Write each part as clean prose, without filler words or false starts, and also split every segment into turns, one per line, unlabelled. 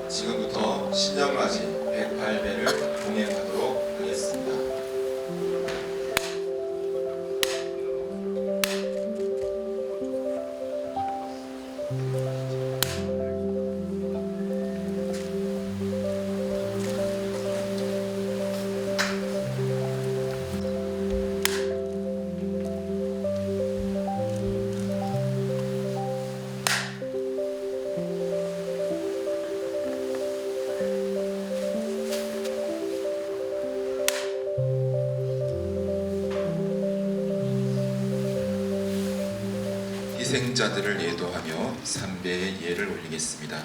지금부터 신년맞이 108배를 동행하도록 하겠습니다. 희생자들을 예도하며 3배의 예를 올리겠습니다.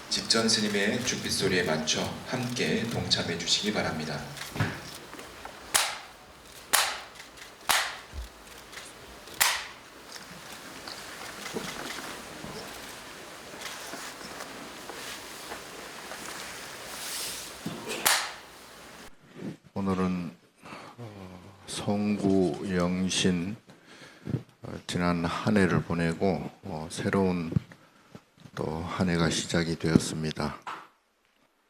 집전 스님의 죽빛 소리에 맞춰 함께 동참해 주시기 바랍니다.
오늘은 송구 영신 지난 한 해를 보내고 새로운 또 한 해가 시작이 되었습니다.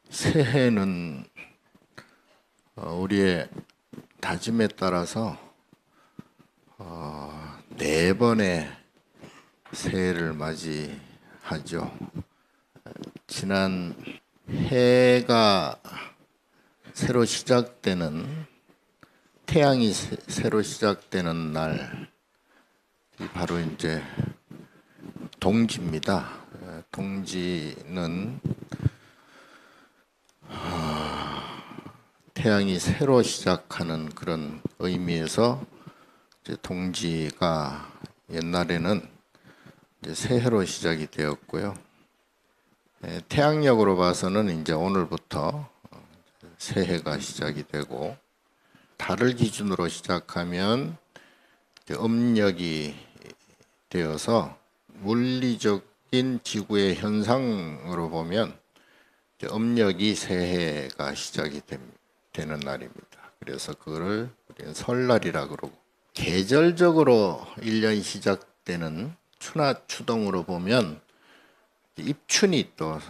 새해는 우리의 다짐에 따라서 4번의 새해를 맞이하죠. 지난 해가 새로 시작되는, 태양이 새로 시작되는 날이 바로 이제 동지입니다. 동지는 태양이 새로 시작하는 그런 의미에서 이제 동지가 옛날에는 이제 새해로 시작이 되었고요. 태양력으로 봐서는 이제 오늘부터 새해가 시작이 되고, 달을 기준으로 시작하면 음력이 되어서 물리적인 지구의 현상으로 보면 음력이 새해가 시작이 되는 날입니다. 그래서 그거를 우리는 설날이라 그러고, 계절적으로 1년이 시작되는 추나 추동으로 보면 입춘이 또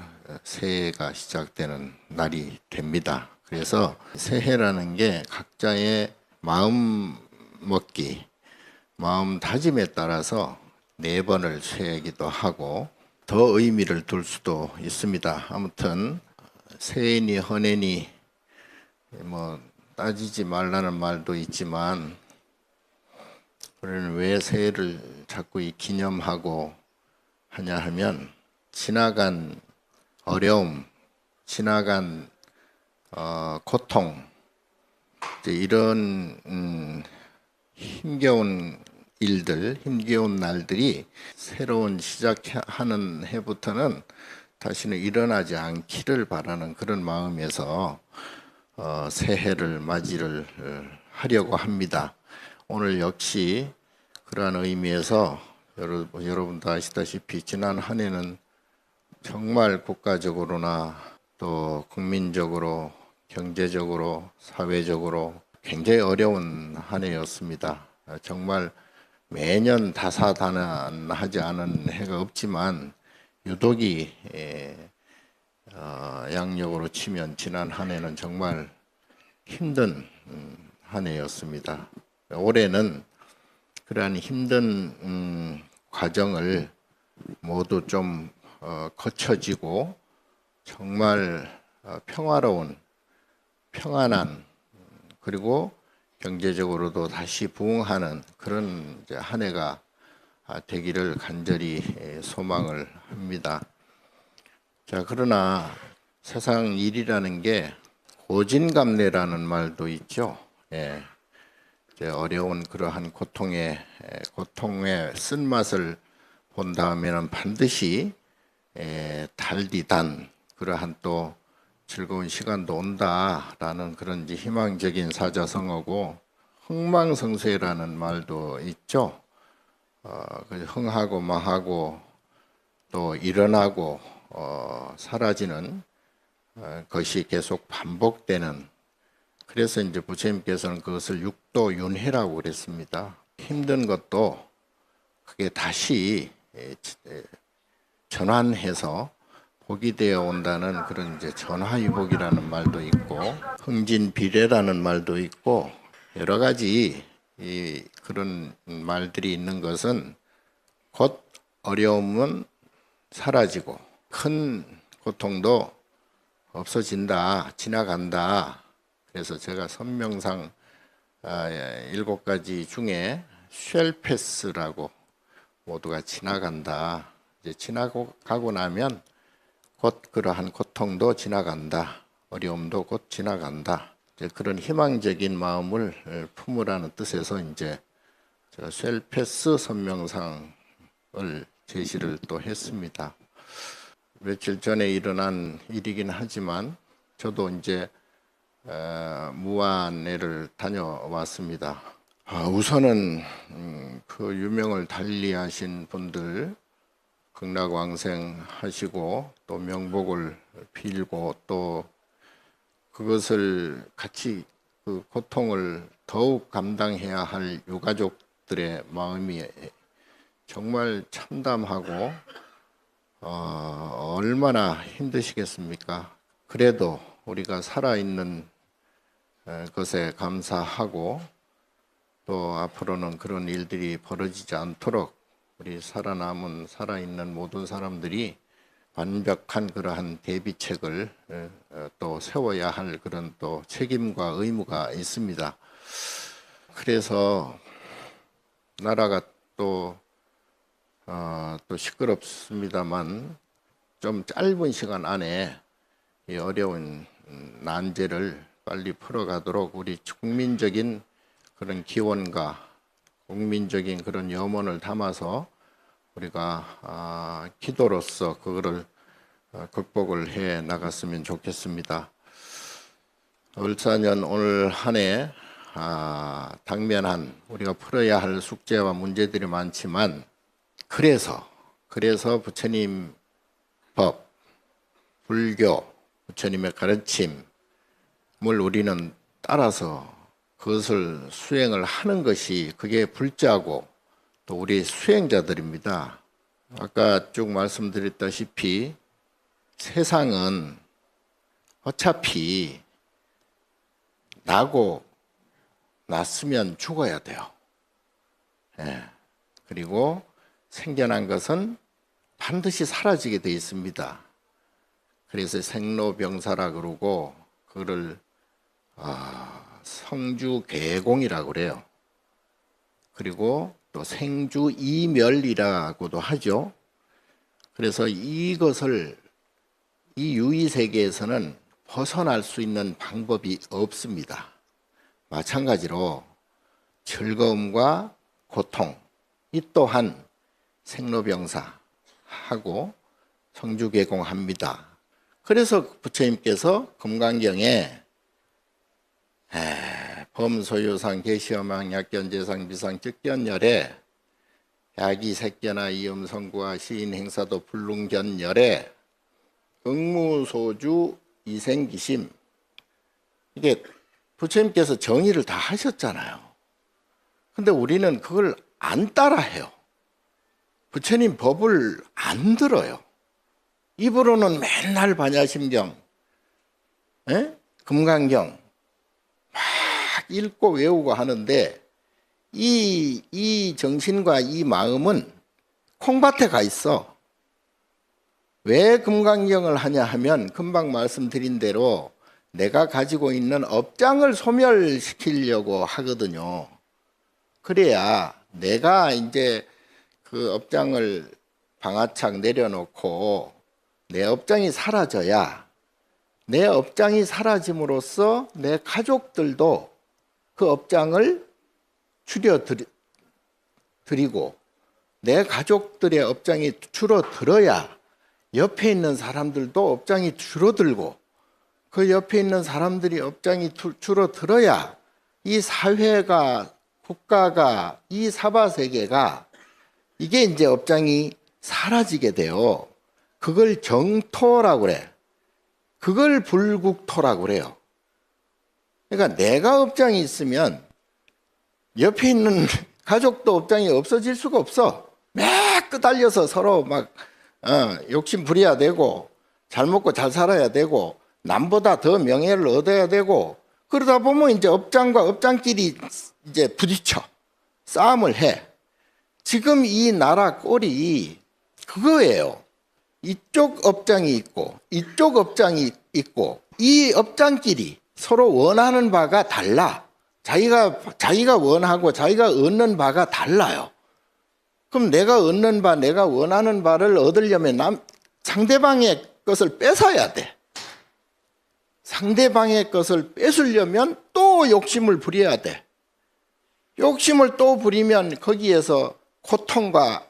새해가 시작되는 날이 됩니다. 그래서 새해라는 게 각자의 마음 먹기, 마음 다짐에 따라서 4번을 세기도 하고 더 의미를 둘 수도 있습니다. 아무튼 새해니 헌해니 뭐 따지지 말라는 말도 있지만, 우리는 왜 새해를 자꾸 기념하고 하냐 하면, 지나간 어려움, 지나간 고통, 이제 이런 힘겨운 일들, 힘겨운 날들이 새로운 시작하는 해부터는 다시는 일어나지 않기를 바라는 그런 마음에서 새해를 맞이를 하려고 합니다. 오늘 역시 그러한 의미에서 여러분도 아시다시피 지난 한 해는 정말 국가적으로나 또 국민적으로, 경제적으로, 사회적으로 굉장히 어려운 한 해였습니다. 정말 매년 다사다난하지 않은 해가 없지만 유독이 양력으로 치면 지난 한 해는 정말 힘든 한 해였습니다. 올해는 그러한 힘든 과정을 모두 좀 거쳐지고 정말 평화로운, 평안한, 그리고 경제적으로도 다시 부흥하는 그런 이제 한 해가 되기를 간절히 소망을 합니다. 자, 그러나 세상 일이라는 게 고진감래라는 말도 있죠. 예. 이제 어려운 그러한 고통의 쓴맛을 본 다음에는 반드시 달디단 그러한 또 즐거운 시간도 온다라는 그런 이제 희망적인 사자성어고, 흥망성쇠라는 말도 있죠. 흥하고 망하고 또 일어나고 사라지는 것이 계속 반복되는, 그래서 이제 부처님께서는 그것을 육도윤회라고 그랬습니다. 힘든 것도 그게 다시 전환해서 복이 되어 온다는 그런 이제 전화위복이라는 말도 있고 흥진비례라는 말도 있고 여러 가지 그런 말들이 있는 것은 곧 어려움은 사라지고 큰 고통도 없어진다, 지나간다. 그래서 제가 선명상 7가지 중에 쉘패스라고 모두가 지나간다. 이제 지나고 나면 곧 그러한 고통도 지나간다. 어려움도 곧 지나간다. 이제 그런 희망적인 마음을 품으라는 뜻에서 이제 제가 쉘패스 선명상을 제시를 또 했습니다. 며칠 전에 일어난 일이긴 하지만 저도 이제 무안회를 다녀왔습니다. 우선은 그 유명을 달리하신 분들 극락왕생하시고 또 명복을 빌고 또 그것을 같이 그 고통을 더욱 감당해야 할 유가족들의 마음이 정말 참담하고 얼마나 힘드시겠습니까? 그래도 우리가 살아있는 것에 감사하고 또 앞으로는 그런 일들이 벌어지지 않도록 우리 살아있는 모든 사람들이 완벽한 그러한 대비책을 또 세워야 할 그런 또 책임과 의무가 있습니다. 그래서 나라가 또 시끄럽습니다만 좀 짧은 시간 안에 이 어려운 난제를 빨리 풀어가도록 우리 국민적인 그런 기원과 국민적인 그런 염원을 담아서 우리가 기도로서 그거를 극복을 해 나갔으면 좋겠습니다. 을사년 오늘 한 해 당면한 우리가 풀어야 할 숙제와 문제들이 많지만 그래서 부처님 법, 불교, 부처님의 가르침을 우리는 따라서 그것을 수행을 하는 것이 그게 불자고 또 우리 수행자들입니다. 아까 쭉 말씀드렸다시피 세상은 어차피 나고 났으면 죽어야 돼요. 그리고 생겨난 것은 반드시 사라지게 되어 있습니다. 그래서 생로병사라 그러고 그거를 성주계공이라고 그래요. 그리고 또 생주이멸이라고도 하죠. 그래서 이것을 이 유의세계에서는 벗어날 수 있는 방법이 없습니다. 마찬가지로 즐거움과 고통 이 또한 생로병사하고 성주계공합니다. 그래서 부처님께서 금강경에 범소유상 계시엄왕 약견재상 비상 즉견열에 야기색견하 이음성구와 시인행사도 불능견열에 응무소주 이생기심 이게 부처님께서 정의를 다 하셨잖아요. 근데 우리는 그걸 안 따라해요. 부처님 법을 안 들어요. 입으로는 맨날 반야심경, 금강경 막 읽고 외우고 하는데 이 정신과 이 마음은 콩밭에 가 있어. 왜 금강경을 하냐 하면 금방 말씀드린 대로 내가 가지고 있는 업장을 소멸시키려고 하거든요. 그래야 내가 이제 그 업장을 방아착 내려놓고 내 업장이 사라져야 내 업장이 사라짐으로써 내 가족들도 그 업장을 줄여드리고 내 가족들의 업장이 줄어들어야 옆에 있는 사람들도 업장이 줄어들고 그 옆에 있는 사람들이 업장이 줄어들어야 이 사회가 국가가 이 사바세계가 이게 이제 업장이 사라지게 돼요. 그걸 정토라고 그래. 그걸 불국토라고 그래요. 그러니까 내가 업장이 있으면 옆에 있는 가족도 업장이 없어질 수가 없어. 막 끄달려서 서로 막 욕심 부려야 되고 잘 먹고 잘 살아야 되고 남보다 더 명예를 얻어야 되고 그러다 보면 이제 업장과 업장끼리 이제 부딪혀 싸움을 해. 지금 이 나라 꼴이 그거예요. 이쪽 업장이 있고 이쪽 업장이 있고 이 업장끼리 서로 원하는 바가 달라. 자기가 원하고 자기가 얻는 바가 달라요. 그럼 내가 얻는 바, 내가 원하는 바를 얻으려면 상대방의 것을 뺏어야 돼. 상대방의 것을 뺏으려면 또 욕심을 부려야 돼. 욕심을 또 부리면 거기에서 고통과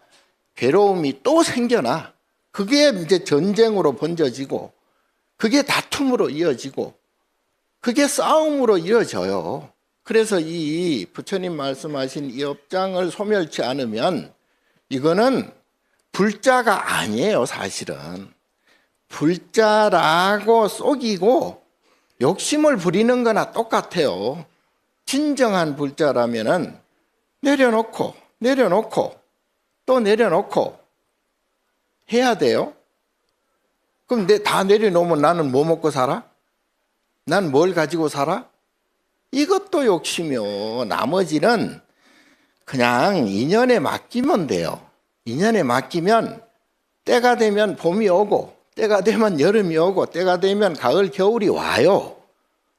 괴로움이 또 생겨나. 그게 이제 전쟁으로 번져지고, 그게 다툼으로 이어지고, 그게 싸움으로 이어져요. 그래서 이 부처님 말씀하신 이 업장을 소멸치 않으면 이거는 불자가 아니에요, 사실은. 불자라고 속이고 욕심을 부리는 거나 똑같아요. 진정한 불자라면은 내려놓고 또 내려놓고 해야 돼요. 그럼 다 내려놓으면 나는 뭐 먹고 살아? 난 뭘 가지고 살아? 이것도 욕심이요. 나머지는 그냥 인연에 맡기면 돼요. 인연에 맡기면 때가 되면 봄이 오고 때가 되면 여름이 오고 때가 되면 가을 겨울이 와요.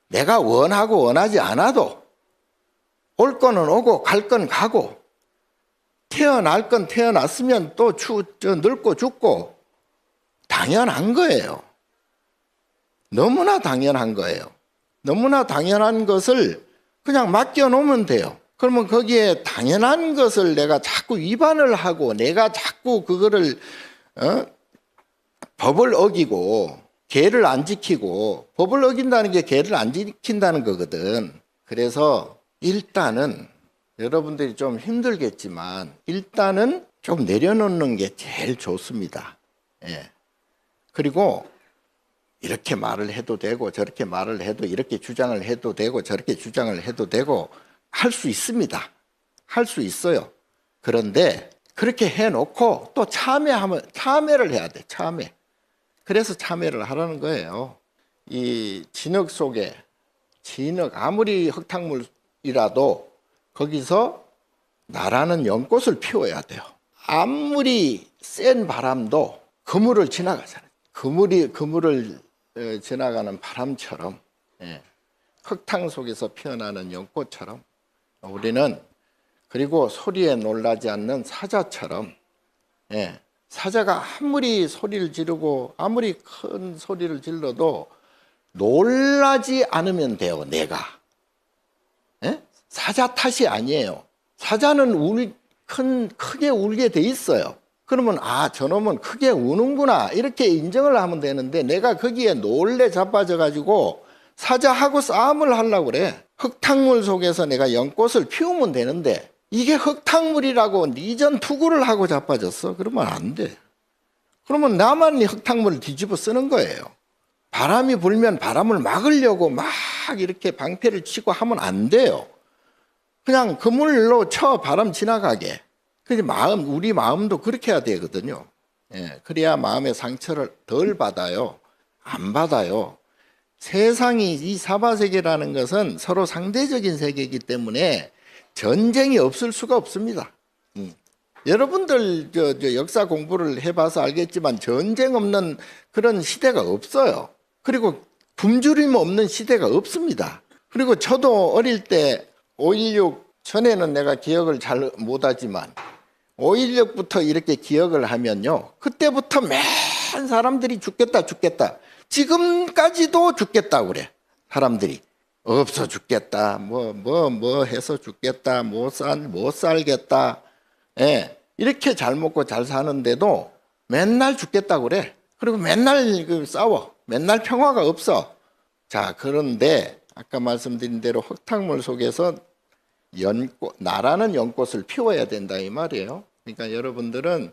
내가 원하고 원하지 않아도 올 거는 오고 갈 건 가고 태어날 건 태어났으면 또 늙고 죽고 당연한 거예요. 너무나 당연한 거예요. 너무나 당연한 것을 그냥 맡겨놓으면 돼요. 그러면 거기에 당연한 것을 내가 자꾸 위반을 하고 내가 자꾸 그거를 법을 어기고 계를 안 지키고 법을 어긴다는 게 계를 안 지킨다는 거거든. 그래서 일단은 여러분들이 좀 힘들겠지만 일단은 좀 내려놓는 게 제일 좋습니다. 예. 그리고 이렇게 말을 해도 되고 저렇게 말을 해도 이렇게 주장을 해도 되고 저렇게 주장을 해도 되고 할 수 있습니다. 할 수 있어요. 그런데 그렇게 해놓고 또 참회를 해야 돼. 참회. 그래서 참회를 하라는 거예요. 이 진흙 속에 아무리 흙탕물이라도 거기서 나라는 연꽃을 피워야 돼요. 아무리 센 바람도 그물을 지나가잖아요. 그물을 지나가는 바람처럼 흙탕 속에서 피어나는 연꽃처럼 우리는 그리고 소리에 놀라지 않는 사자처럼 사자가 아무리 소리를 지르고 아무리 큰 소리를 질러도 놀라지 않으면 돼요. 내가 사자 탓이 아니에요. 사자는 크게 울게 돼 있어요. 그러면 저놈은 크게 우는구나 이렇게 인정을 하면 되는데 내가 거기에 놀래 자빠져 가지고 사자하고 싸움을 하려고 그래. 흙탕물 속에서 내가 연꽃을 피우면 되는데 이게 흙탕물이라고 니전 투구를 하고 자빠졌어. 그러면 안 돼. 그러면 나만 흙탕물을 뒤집어 쓰는 거예요. 바람이 불면 바람을 막으려고 막 이렇게 방패를 치고 하면 안 돼요. 그냥 그물로 쳐 바람 지나가게. 그래서 우리 마음도 그렇게 해야 되거든요. 그래야 마음의 상처를 덜 받아요. 안 받아요. 세상이 이 사바세계라는 것은 서로 상대적인 세계이기 때문에 전쟁이 없을 수가 없습니다. 여러분들 역사 공부를 해봐서 알겠지만 전쟁 없는 그런 시대가 없어요. 그리고 굶주림 없는 시대가 없습니다. 그리고 저도 어릴 때 5.16 전에는 내가 기억을 잘 못하지만 5.16부터 이렇게 기억을 하면요. 그때부터 맨 사람들이 죽겠다. 지금까지도 죽겠다고 그래. 사람들이. 없어 죽겠다. 뭐 해서 죽겠다. 못 살겠다. 이렇게 잘 먹고 잘 사는데도 맨날 죽겠다고 그래. 그리고 맨날 싸워. 맨날 평화가 없어. 자, 그런데 아까 말씀드린 대로 흙탕물 속에서 나라는 연꽃을 피워야 된다 이 말이에요. 그러니까 여러분들은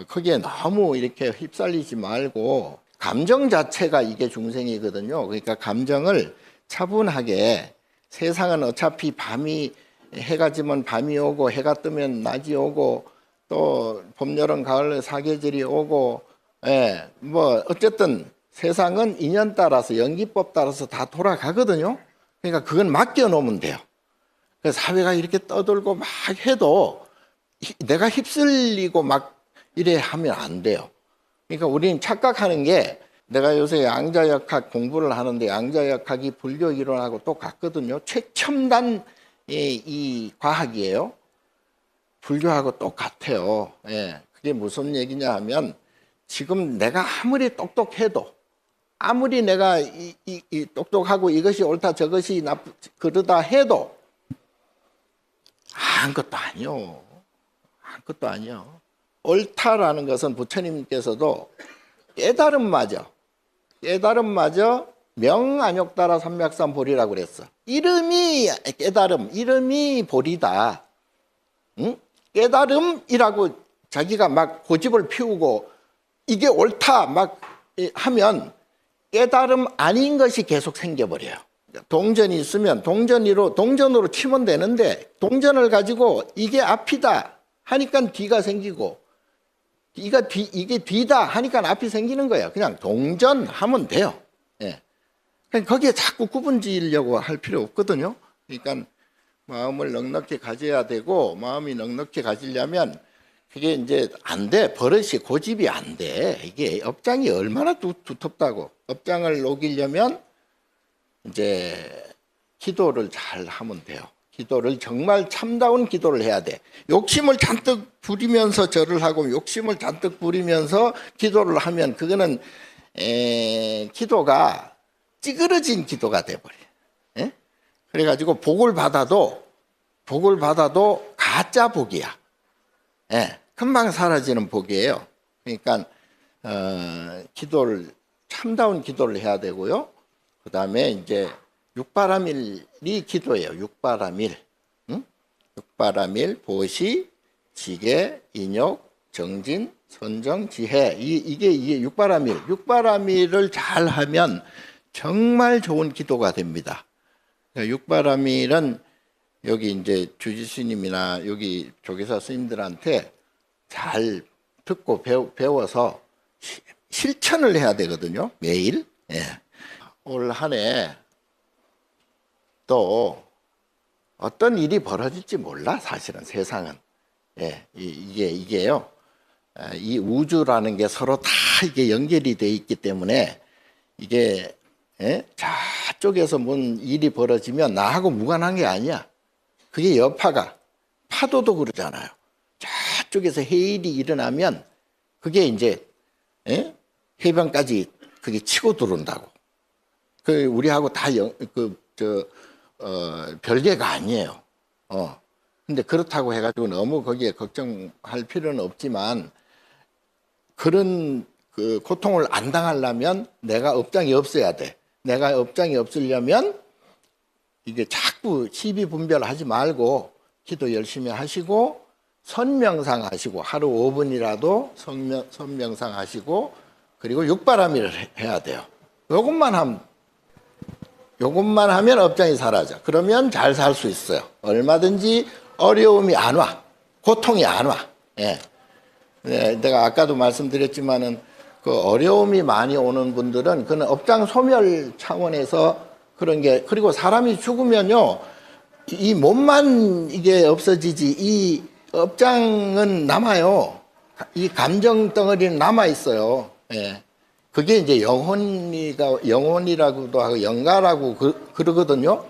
거기에 너무 이렇게 휩쓸리지 말고 감정 자체가 이게 중생이거든요. 그러니까 감정을 차분하게 세상은 어차피 해가 지면 밤이 오고 해가 뜨면 낮이 오고 또 봄, 여름, 가을 사계절이 오고, 예, 뭐 어쨌든 세상은 인연 따라서 연기법 따라서 다 돌아가거든요. 그러니까 그건 맡겨 놓으면 돼요. 그래서 사회가 이렇게 떠들고 막 해도 내가 휩쓸리고 막 이래 하면 안 돼요. 그러니까 우리는 착각하는 게, 내가 요새 양자역학 공부를 하는데 양자역학이 불교 이론하고 똑같거든요. 최첨단 이 과학이에요. 불교하고 똑같아요. 예. 그게 무슨 얘기냐 하면, 지금 내가 아무리 똑똑해도, 아무리 내가 이 똑똑하고 이것이 옳다 저것이 그러다 해도 아무것도 아니요. 아무것도 아니요. 옳다라는 것은 부처님께서도 깨달음마저 명안욕따라 삼맥삼보리라고 그랬어. 이름이 깨달음, 이름이 보리다. 응? 깨달음이라고 자기가 막 고집을 피우고 이게 옳다 막 하면 깨달음 아닌 것이 계속 생겨버려요. 동전이 있으면 동전으로 치면 되는데, 동전을 가지고 이게 앞이다 하니까 뒤가 생기고, 이게 뒤다 하니까 앞이 생기는 거예요. 그냥 동전하면 돼요. 예. 거기에 자꾸 구분 지으려고 할 필요 없거든요. 그러니까 마음을 넉넉히 가져야 되고, 마음이 넉넉히 가지려면 그게 이제 안 돼. 버릇이, 고집이 안 돼. 이게 업장이 얼마나 두텁다고. 업장을 녹이려면 이제 기도를 잘 하면 돼요. 기도를 정말 참다운 기도를 해야 돼. 욕심을 잔뜩 부리면서 절을 하고 욕심을 잔뜩 부리면서 기도를 하면 그거는 기도가 찌그러진 기도가 돼버려. 예? 그래가지고 복을 받아도 가짜 복이야. 예, 금방 사라지는 복이에요. 그러니까 참다운 기도를 해야 되고요. 그 다음에 이제 육바라밀이 기도예요. 육바라밀, 응? 육바라밀, 보시, 지계, 인욕, 정진, 선정, 지혜. 이게 육바라밀. 육바라밀을 잘 하면 정말 좋은 기도가 됩니다. 육바라밀은 여기 이제 주지스님이나 여기 조계사 스님들한테 잘 듣고 배워서 실천을 해야 되거든요. 매일. 예. 올 한 해 또 어떤 일이 벌어질지 몰라. 사실은 세상은. 예. 이게요. 이 우주라는 게 서로 다 이게 연결이 돼 있기 때문에 이게 저쪽에서 뭔 일이 벌어지면 나하고 무관한 게 아니야. 그게 여파가, 파도도 그러잖아요. 저쪽에서 해일이 일어나면 그게 이제 해변까지 그게 치고 들어온다고. 그 우리하고 다 별개가 아니에요. 근데 그렇다고 해가지고 너무 거기에 걱정할 필요는 없지만, 그런 그 고통을 안 당하려면 내가 업장이 없어야 돼. 내가 업장이 없으려면 이게 자꾸 시비 분별하지 말고 기도 열심히 하시고 선명상 하시고, 하루 5분이라도 선명상 하시고, 그리고 육바라밀을 해야 돼요. 요것만 하면 업장이 사라져. 그러면 잘 살 수 있어요. 얼마든지 어려움이 안 와. 고통이 안 와. 예. 내가 아까도 말씀드렸지만은 그 어려움이 많이 오는 분들은 그는 업장 소멸 차원에서 그런 게, 그리고 사람이 죽으면요, 이 몸만 이게 없어지지 이 업장은 남아요. 이 감정 덩어리는 남아 있어요. 예. 그게 이제 영혼이라고도 하고 영가라고 그러거든요.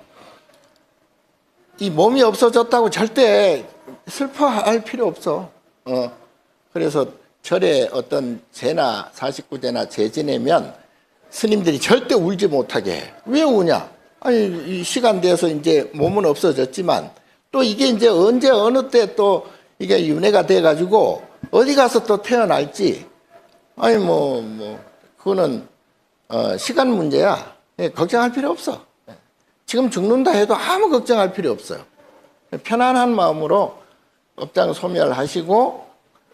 이 몸이 없어졌다고 절대 슬퍼할 필요 없어. 그래서 절에 어떤 제나 49제나 제 지내면 스님들이 절대 울지 못하게 해. 왜 우냐? 아니, 이 시간 돼서 이제 몸은 없어졌지만 또 이게 이제 언제 어느 때 또 이게 윤회가 돼가지고 어디 가서 또 태어날지. 아니, 그거는, 시간 문제야. 예, 걱정할 필요 없어. 지금 죽는다 해도 아무 걱정할 필요 없어요. 편안한 마음으로 업장 소멸하시고,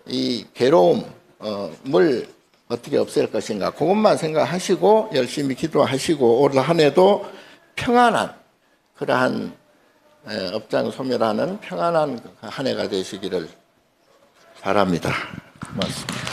이 괴로움을 어떻게 없앨 것인가, 그것만 생각하시고, 열심히 기도하시고, 올 한 해도 평안한, 그러한 업장 소멸하는 평안한 한 해가 되시기를 바랍니다. 고맙습니다.